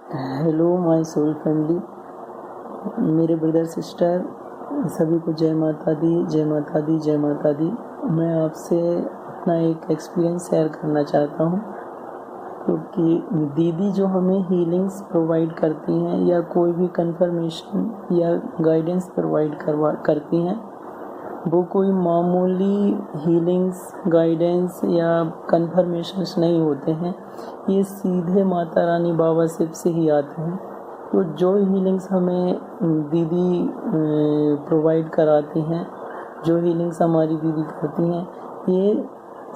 Hello my soul family, मेरे brother sister सभी को जय माता दी, जय माता दी, जय माता दी। मैं आपसे अपना एक एक्सपीरियंस शेयर करना चाहता हूँ, क्योंकि दीदी जो हमें हीलिंग्स प्रोवाइड करती हैं या कोई भी कंफर्मेशन या गाइडेंस प्रोवाइड करती हैं, वो कोई मामूली हीलिंग्स, गाइडेंस या कंफर्मेशंस नहीं होते हैं। ये सीधे माता रानी बाबा शिव से ही आते हैं। तो जो हीलिंग्स हमें दीदी प्रोवाइड कराती हैं, जो हीलिंग्स हमारी दीदी करती हैं, ये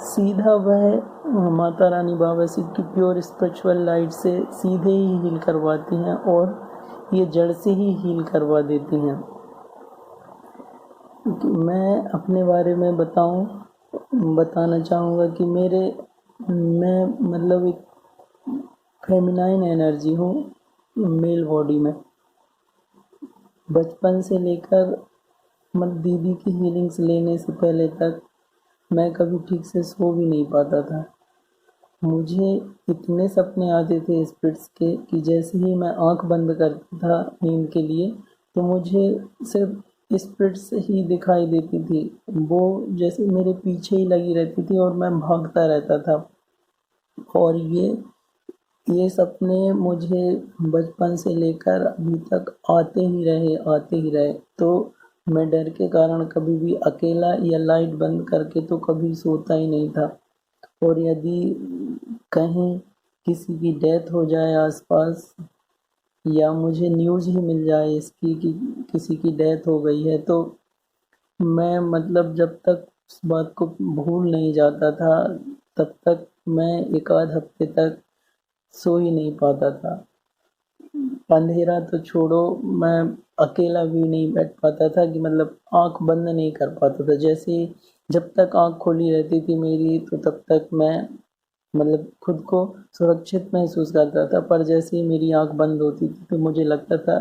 सीधा वह माता रानी बाबा शिव की प्योर स्पिरिचुअल लाइट से सीधे ही हील करवाती हैं और ये जड़ से ही हील करवा देती हैं। मैं अपने बारे में बताना चाहूँगा कि मैं मतलब एक फेमिनाइन एनर्जी हूँ मेल बॉडी में। बचपन से लेकर दीदी की हीलिंग्स लेने से पहले तक मैं कभी ठीक से सो भी नहीं पाता था। मुझे इतने सपने आते थे स्पिरिट्स के कि जैसे ही मैं आंख बंद करता था नींद के लिए, तो मुझे सिर्फ स्पिरिट्स ही दिखाई देती थी। वो जैसे मेरे पीछे ही लगी रहती थी और मैं भागता रहता था। और ये सपने मुझे बचपन से लेकर अभी तक आते ही रहे। तो मैं डर के कारण कभी भी अकेला या लाइट बंद करके तो कभी सोता ही नहीं था। और यदि कहीं किसी की डेथ हो जाए आसपास, या मुझे न्यूज़ ही मिल जाए इसकी कि किसी की डेथ हो गई है, तो मैं जब तक उस बात को भूल नहीं जाता था, तब तक मैं एक आध हफ्ते तक सो ही नहीं पाता था। अंधेरा तो छोड़ो, मैं अकेला भी नहीं बैठ पाता था कि आँख बंद नहीं कर पाता था। जैसे जब तक आँख खुली रहती थी मेरी, तो तब तक मैं खुद को सुरक्षित महसूस करता था। पर जैसे ही मेरी आँख बंद होती थी, तो मुझे लगता था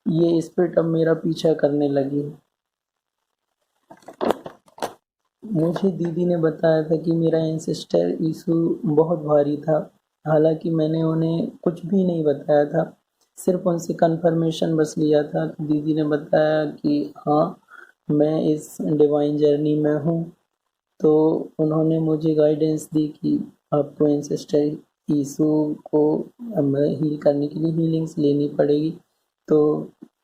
ये स्पिरिट अब मेरा पीछा करने लगी है। मुझे दीदी ने बताया था कि मेरा एंसेस्टर यीशु बहुत भारी था। हालांकि मैंने उन्हें कुछ भी नहीं बताया था, सिर्फ उनसे कंफर्मेशन बस लिया था। दीदी ने बताया कि हाँ, मैं इस डिवाइन जर्नी में हूँ। तो उन्होंने मुझे गाइडेंस दी कि आपको एंसेस्टर यीशु को हील करने के लिए हीलिंग्स लेनी पड़ेगी। तो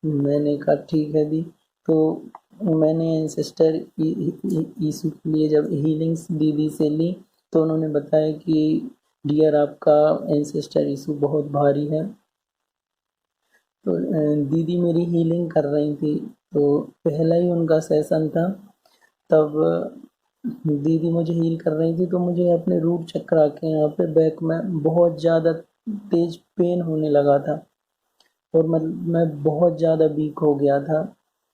मैंने कहा ठीक है दी। तो मैंने एंसेस्टर यीशु के लिए जब हीलिंग्स दीदी से ली, तो उन्होंने बताया कि डियर, आपका एंसेस्टर यीशु बहुत भारी है। तो दीदी मेरी हीलिंग कर रही थी, तो पहला ही उनका सेशन था। तब दीदी मुझे हील कर रही थी, तो मुझे अपने रूट चक्र के यहाँ पे बैक में बहुत ज़्यादा तेज पेन होने लगा था। और मैं बहुत ज़्यादा वीक हो गया था।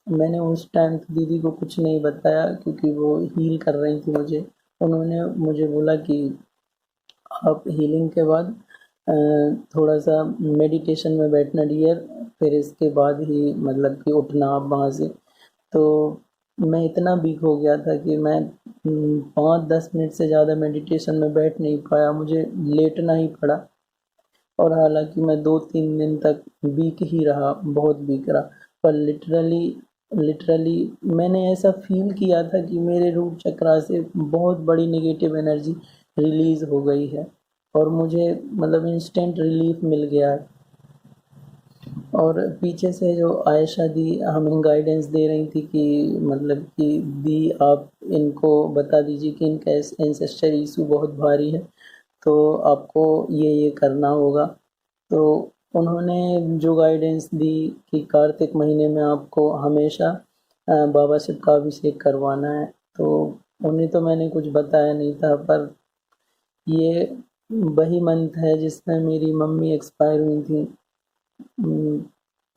मैंने उस टाइम तो दीदी को कुछ नहीं बताया, क्योंकि वो हील कर रही थी मुझे। उन्होंने मुझे बोला कि आप हीलिंग के बाद थोड़ा सा मेडिटेशन में बैठना डियर, फिर इसके बाद ही कि उठना आप वहाँ से। तो मैं इतना वीक हो गया था कि मैं 5-10 मिनट से ज़्यादा मेडिटेशन में बैठ नहीं पाया, मुझे लेटना ही पड़ा। और हालांकि मैं 2-3 दिन तक वीक ही रहा, बहुत वीक रहा। पर लिटरली लिटरली मैंने ऐसा फील किया था कि मेरे रूट चक्रा से बहुत बड़ी नेगेटिव एनर्जी रिलीज हो गई है, और मुझे इंस्टेंट रिलीफ मिल गया है। और पीछे से जो आयशा दी हमें गाइडेंस दे रही थी कि कि दी, आप इनको बता दीजिए कि इनका एंसेस्टर इशू बहुत भारी है, तो आपको ये करना होगा। तो उन्होंने जो गाइडेंस दी कि कार्तिक महीने में आपको हमेशा बाबा शिव का अभिषेक करवाना है। तो उन्हें तो मैंने कुछ बताया नहीं था, पर ये वही मंथ है जिसमें मेरी मम्मी एक्सपायर हुई थी।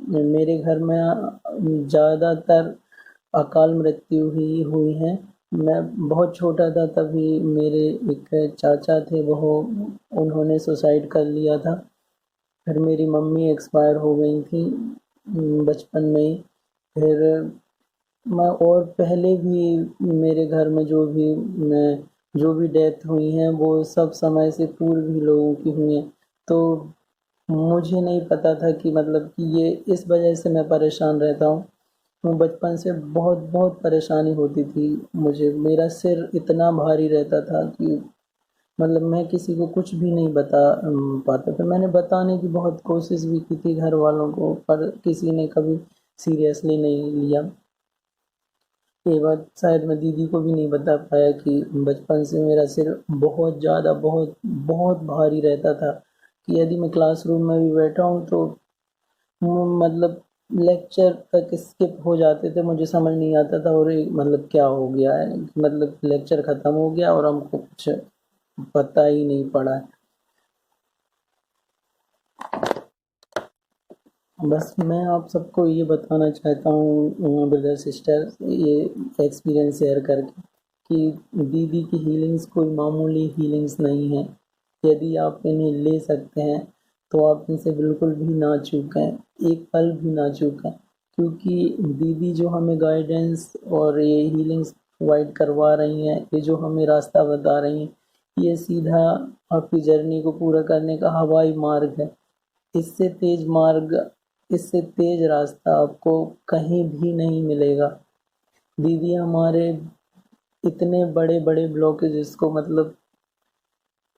मेरे घर में ज़्यादातर अकाल मृत्यु ही हुई है। मैं बहुत छोटा था तभी मेरे एक चाचा थे, वो उन्होंने सुसाइड कर लिया था। फिर मेरी मम्मी एक्सपायर हो गई थी बचपन में ही। फिर मैं और पहले भी मेरे घर में जो भी डेथ हुई हैं, वो सब समय से पूर्व ही लोगों की हुई हैं। तो मुझे नहीं पता था कि मतलब कि ये इस वजह से मैं परेशान रहता हूँ। बचपन से बहुत बहुत परेशानी होती थी मुझे, मेरा सिर इतना भारी रहता था कि मतलब मैं किसी को कुछ भी नहीं बता पाता था। मैंने बताने की बहुत कोशिश भी की थी घर वालों को, पर किसी ने कभी सीरियसली नहीं लिया। ये बात शायद मैं दीदी को भी नहीं बता पाया कि बचपन से मेरा सिर बहुत ज़्यादा बहुत बहुत भारी रहता था कि यदि मैं क्लासरूम में भी बैठा हूँ तो मतलब लेक्चर तक स्किप हो जाते थे, मुझे समझ नहीं आता था और ये मतलब क्या हो गया है, मतलब लेक्चर ख़त्म हो गया और हमको कुछ पता ही नहीं पड़ा है। बस मैं आप सबको ये बताना चाहता हूँ ब्रदर सिस्टर, ये एक्सपीरियंस शेयर करके कि दीदी की हीलिंग्स कोई मामूली हीलिंग्स नहीं है। यदि आप इन्हें ले सकते हैं तो आप इनसे बिल्कुल भी ना चूकें, एक पल भी ना चूकें, क्योंकि दीदी जो हमें गाइडेंस और ये हीलिंग्स प्रोवाइड करवा रही हैं, ये जो हमें रास्ता बता रही हैं, ये सीधा आपकी जर्नी को पूरा करने का हवाई मार्ग है। इससे तेज मार्ग, इससे तेज रास्ता आपको कहीं भी नहीं मिलेगा। दीदी हमारे इतने बड़े बड़े ब्लॉकेजेस को मतलब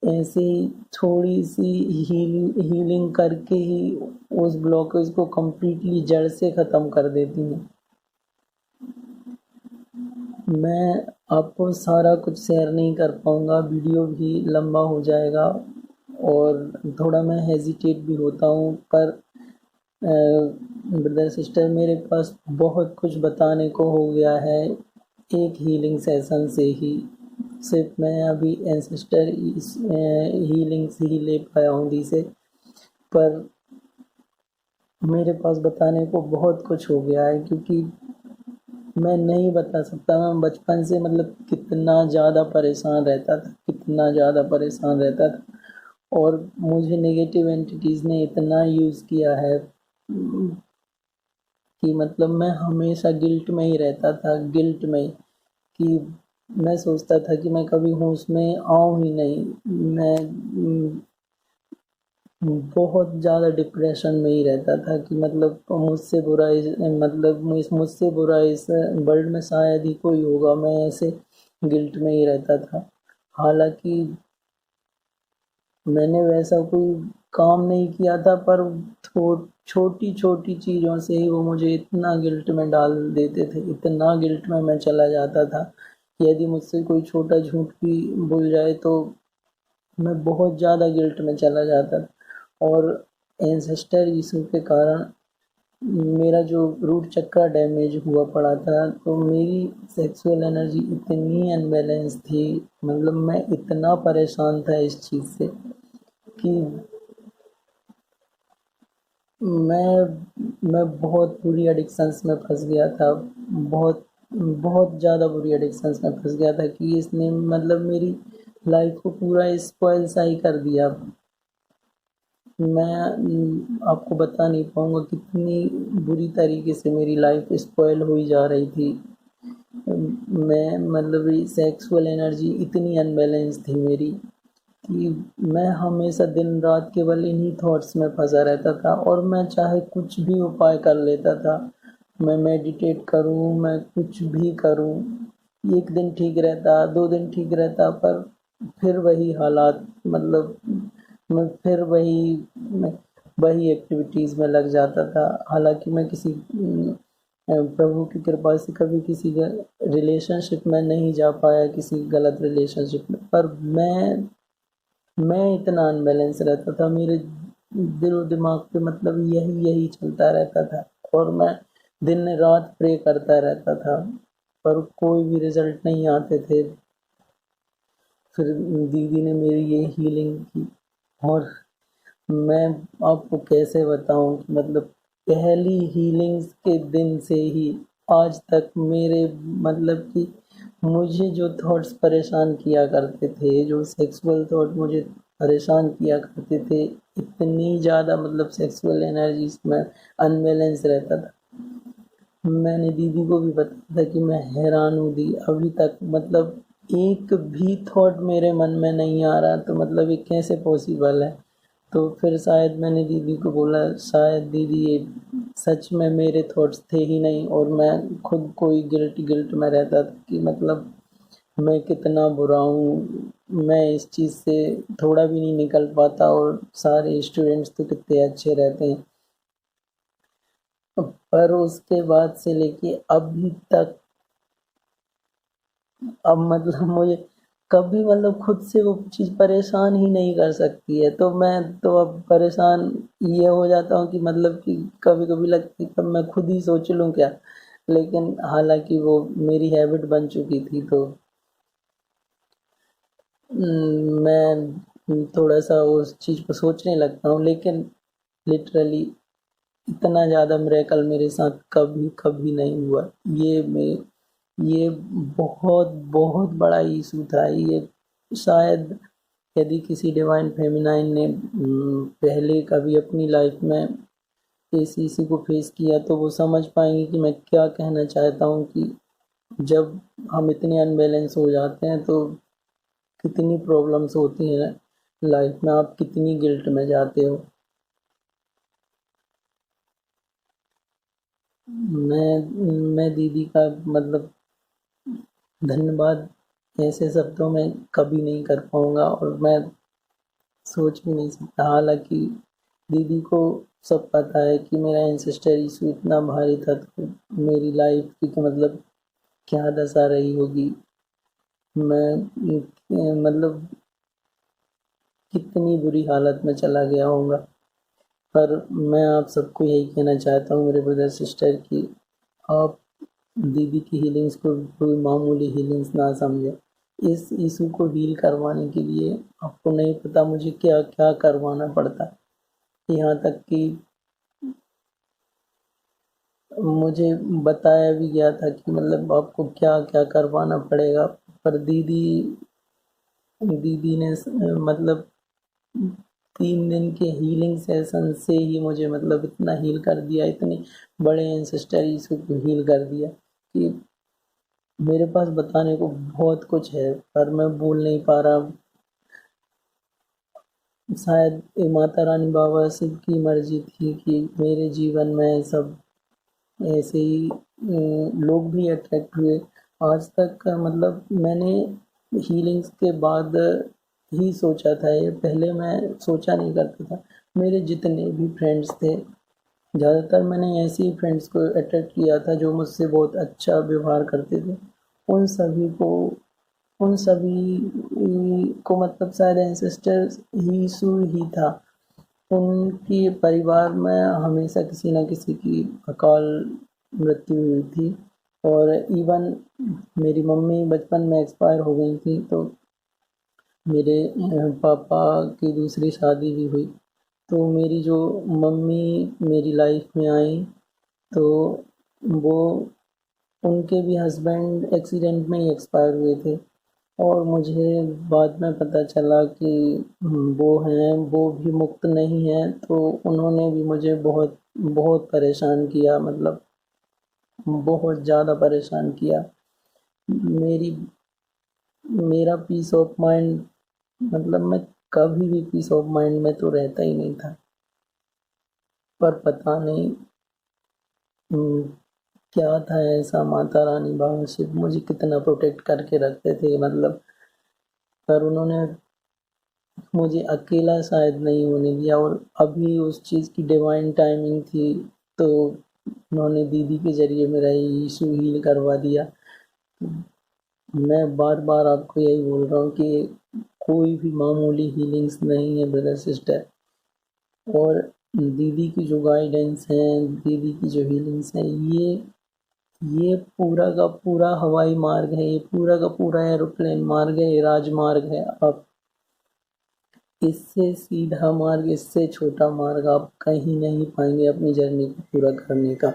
ऐसे ही थोड़ी सी हीलिंग करके ही उस ब्लॉकेज को कंप्लीटली जड़ से ख़त्म कर देती हैं। मैं आपको सारा कुछ शेयर नहीं कर पाऊँगा, वीडियो भी लंबा हो जाएगा और थोड़ा मैं हेजिटेट भी होता हूँ, पर ब्रदर सिस्टर मेरे पास बहुत कुछ बताने को हो गया है एक हीलिंग सेशन से ही। सिर्फ मैं अभी एंसेस्टर हीलिंग से ही ले पाया हूँ दी से, पर मेरे पास बताने को बहुत कुछ हो गया है, क्योंकि मैं नहीं बता सकता। मैं बचपन से मतलब कितना ज़्यादा परेशान रहता था, कितना ज़्यादा परेशान रहता था, और मुझे नेगेटिव एंटिटीज़ ने इतना यूज़ किया है कि मतलब मैं हमेशा गिल्ट में ही रहता था, गिल्ट में, कि मैं सोचता था कि मैं कभी होश में आऊँ ही नहीं। मैं बहुत ज़्यादा डिप्रेशन में ही रहता था कि मतलब मुझसे बुरा मतलब मुझसे बुरा इस वर्ल्ड में शायद ही कोई होगा। मैं ऐसे गिल्ट में ही रहता था। हालांकि मैंने वैसा कोई काम नहीं किया था, पर छोटी छोटी चीज़ों से ही वो मुझे इतना गिल्ट में डाल देते थे, इतना गिल्ट में मैं चला जाता था कि यदि मुझसे कोई छोटा झूठ भी भूल जाए तो मैं बहुत ज़्यादा गिल्ट में चला जाता था। और एंसेस्टर इशू के कारण मेरा जो रूट चक्र डैमेज हुआ पड़ा था, तो मेरी सेक्सुअल एनर्जी इतनी अनबैलेंस थी, मतलब मैं इतना परेशान था इस चीज़ से कि मैं बहुत बुरी एडिक्शंस में फंस गया था। बहुत बहुत ज़्यादा बुरी एडिक्शंस में फंस गया था कि इसने मतलब मेरी लाइफ को पूरा स्पॉइल सा ही कर दिया। मैं आपको बता नहीं पाऊँगा कितनी बुरी तरीके से मेरी लाइफ स्पॉइल हुई जा रही थी। मैं मतलब सेक्सुअल एनर्जी इतनी अनबैलेंस थी मेरी कि मैं हमेशा दिन रात केवल इन्हीं थॉट्स में फंसा रहता था, और मैं चाहे कुछ भी उपाय कर लेता था। मैं मेडिटेट करूं, मैं कुछ भी करूं, एक दिन ठीक रहता, 2 दिन ठीक रहता, पर फिर वही हालात, मतलब मैं फिर मैं वही एक्टिविटीज़ में लग जाता था। हालांकि मैं किसी प्रभु की कृपा से कभी किसी रिलेशनशिप में नहीं जा पाया, किसी गलत रिलेशनशिप में, पर मैं इतना अनबैलेंस रहता था, मेरे दिल और दिमाग पे मतलब यही यही चलता रहता था, और मैं दिन रात प्रे करता रहता था, पर कोई भी रिजल्ट नहीं आते थे। फिर दीदी ने मेरी ये हीलिंग की, और मैं आपको कैसे बताऊं कि मतलब पहली हीलिंग्स के दिन से ही आज तक मेरे मतलब कि मुझे जो थॉट्स परेशान किया करते थे, जो सेक्सुअल थॉट मुझे परेशान किया करते थे, इतनी ज़्यादा मतलब सेक्सुअल एनर्जीज में अनबैलेंस रहता था। मैंने दीदी को भी बताया था कि मैं हैरान हूँ दी, अभी तक मतलब एक भी थॉट मेरे मन में नहीं आ रहा, तो मतलब ये कैसे पॉसिबल है। तो फिर शायद मैंने दीदी को बोला, शायद दीदी ये सच में मेरे थॉट्स थे ही नहीं, और मैं खुद को ही गिल्ट में रहता था कि मतलब मैं कितना बुरा हूँ, मैं इस चीज़ से थोड़ा भी नहीं निकल पाता और सारे स्टूडेंट्स तो कितने अच्छे रहते हैं। पर उसके बाद से लेके अभी तक, अब मतलब मुझे कभी मतलब खुद से वो चीज़ परेशान ही नहीं कर सकती है, तो मैं तो अब परेशान ये हो जाता हूँ कि मतलब कि कभी कभी लगता है कि मैं खुद ही सोच लूँ क्या, लेकिन हालांकि वो मेरी हैबिट बन चुकी थी, तो मैं थोड़ा सा उस चीज़ को सोचने लगता हूँ, लेकिन लिटरली इतना ज़्यादा मिरेकल मेरे साथ कभी कभी नहीं हुआ। ये मैं ये बहुत बहुत बड़ा इशू था ये। शायद यदि किसी डिवाइन फेमिनाइन ने पहले कभी अपनी लाइफ में इस इशू को फेस किया तो वो समझ पाएंगे कि मैं क्या कहना चाहता हूँ, कि जब हम इतने अनबैलेंस हो जाते हैं तो कितनी प्रॉब्लम्स होती हैं लाइफ में, आप कितनी गिल्ट में जाते हो। मैं दीदी का मतलब धन्यवाद ऐसे शब्दों में कभी नहीं कर पाऊंगा, और मैं सोच भी नहीं सकता। हालांकि दीदी को सब पता है कि मेरा एंसेस्टर इशू इतना भारी था, तो मेरी लाइफ की तो मतलब क्या दशा रही होगी, मैं मतलब कितनी बुरी हालत में चला गया होऊंगा। पर मैं आप सबको यही कहना चाहता हूँ मेरे ब्रदर सिस्टर की, आप दीदी की हीलिंग्स को कोई मामूली हीलिंग्स ना समझें। इस इशू को हील करवाने के लिए आपको नहीं पता मुझे क्या क्या करवाना पड़ता है। यहाँ तक कि मुझे बताया भी गया था कि मतलब आपको क्या क्या करवाना पड़ेगा, पर दीदी दीदी ने मतलब 3 दिन के हीलिंग सेशन से ही मुझे मतलब इतना हील कर दिया, इतने बड़े एंसेस्टर इशू को हील कर दिया कि मेरे पास बताने को बहुत कुछ है, पर मैं बोल नहीं पा रहा। शायद ये माता रानी बाबा शिव की मर्जी थी कि मेरे जीवन में सब ऐसे ही लोग भी अट्रैक्ट हुए। आज तक का मतलब मैंने हीलिंग्स के बाद ही सोचा था ये, पहले मैं सोचा नहीं करता था। मेरे जितने भी फ्रेंड्स थे, ज़्यादातर मैंने ऐसे ही फ्रेंड्स को अट्रैक्ट किया था जो मुझसे बहुत अच्छा व्यवहार करते थे। उन सभी को उन सभी को मतलब शायद एंसेस्टर्स ही इशू ही था। उनके परिवार में हमेशा किसी न किसी की अकाल मृत्यु हुई थी, और इवन मेरी मम्मी बचपन में एक्सपायर हो गई थी, तो मेरे पापा की दूसरी शादी भी हुई। तो मेरी जो मम्मी मेरी लाइफ में आई, तो वो उनके भी हस्बैंड एक्सीडेंट में ही एक्सपायर हुए थे, और मुझे बाद में पता चला कि वो हैं, वो भी मुक्त नहीं हैं, तो उन्होंने भी मुझे बहुत बहुत परेशान किया, मतलब बहुत ज़्यादा परेशान किया। मेरी मेरा पीस ऑफ माइंड, मतलब मैं कभी भी पीस ऑफ माइंड में तो रहता ही नहीं था। पर पता नहीं हम्म, क्या था ऐसा, माता रानी बाबा शिव मुझे कितना प्रोटेक्ट करके रखते थे मतलब, पर उन्होंने मुझे अकेला शायद नहीं होने दिया, और अभी उस चीज़ की डिवाइन टाइमिंग थी, तो उन्होंने दीदी के ज़रिए मेरा ये इशू हील करवा दिया। मैं बार बार आपको यही बोल रहा हूँ कि कोई भी मामूली हीलिंग्स नहीं है ब्रदर सिस्टर, और दीदी की जो गाइडेंस है, दीदी की जो हीलिंग्स है, ये पूरा का पूरा हवाई मार्ग है, ये पूरा का पूरा एरोप्लेन मार्ग है, ये राजमार्ग है। आप इससे सीधा मार्ग, इससे छोटा मार्ग आप कहीं नहीं पाएंगे अपनी जर्नी को पूरा करने का।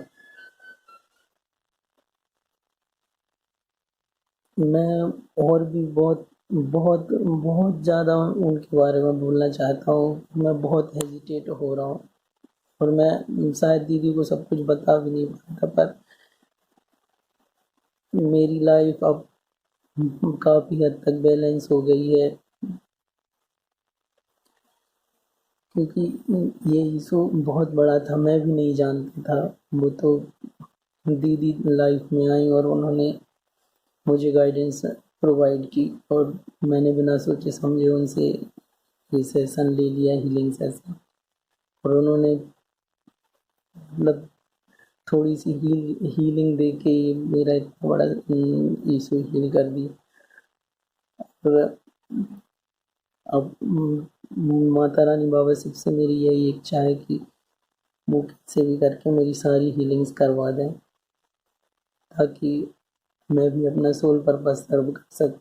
मैं और भी बहुत बहुत बहुत ज़्यादा उनके बारे में बोलना चाहता हूँ, मैं बहुत हेजिटेट हो रहा हूँ, और मैं शायद दीदी को सब कुछ बता भी नहीं पाता, पर मेरी लाइफ अब काफ़ी हद तक बैलेंस हो गई है। क्योंकि ये इशू बहुत बड़ा था, मैं भी नहीं जानता था। वो तो दीदी लाइफ में आई और उन्होंने मुझे गाइडेंस प्रोवाइड की और मैंने बिना सोचे समझे उनसे ये सेशन ले लिया, हीलिंग सेशन। और उन्होंने मतलब थोड़ी सी हीलिंग दे के मेरा इतना बड़ा इशू हील कर दिया। और अब माता रानी बाबा शिव से मेरी यही इच्छा है कि वो कैसे भी करके मेरी सारी हीलिंग्स करवा दें, ताकि मैं भी अपना सोल पर्पस सर्व कर सकूं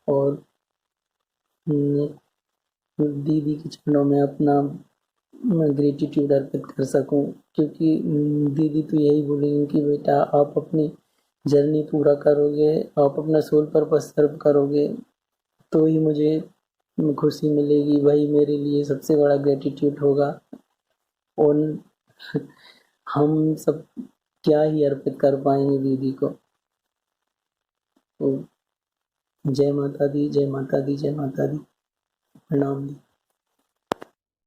और दीदी के चरणों में अपना ग्रेटिट्यूड अर्पित कर सकूं। क्योंकि दीदी तो यही बोलेंगी कि बेटा आप अपनी जर्नी पूरा करोगे, आप अपना सोल पर्पस सर्व करोगे तो ही मुझे खुशी मिलेगी, वही मेरे लिए सबसे बड़ा ग्रेटिट्यूड होगा। और हम सब क्या ही अर्पित कर पाएंगे दीदी को। तो जय माता दी, जय माता दी, जय माता दी। प्रणाम दी।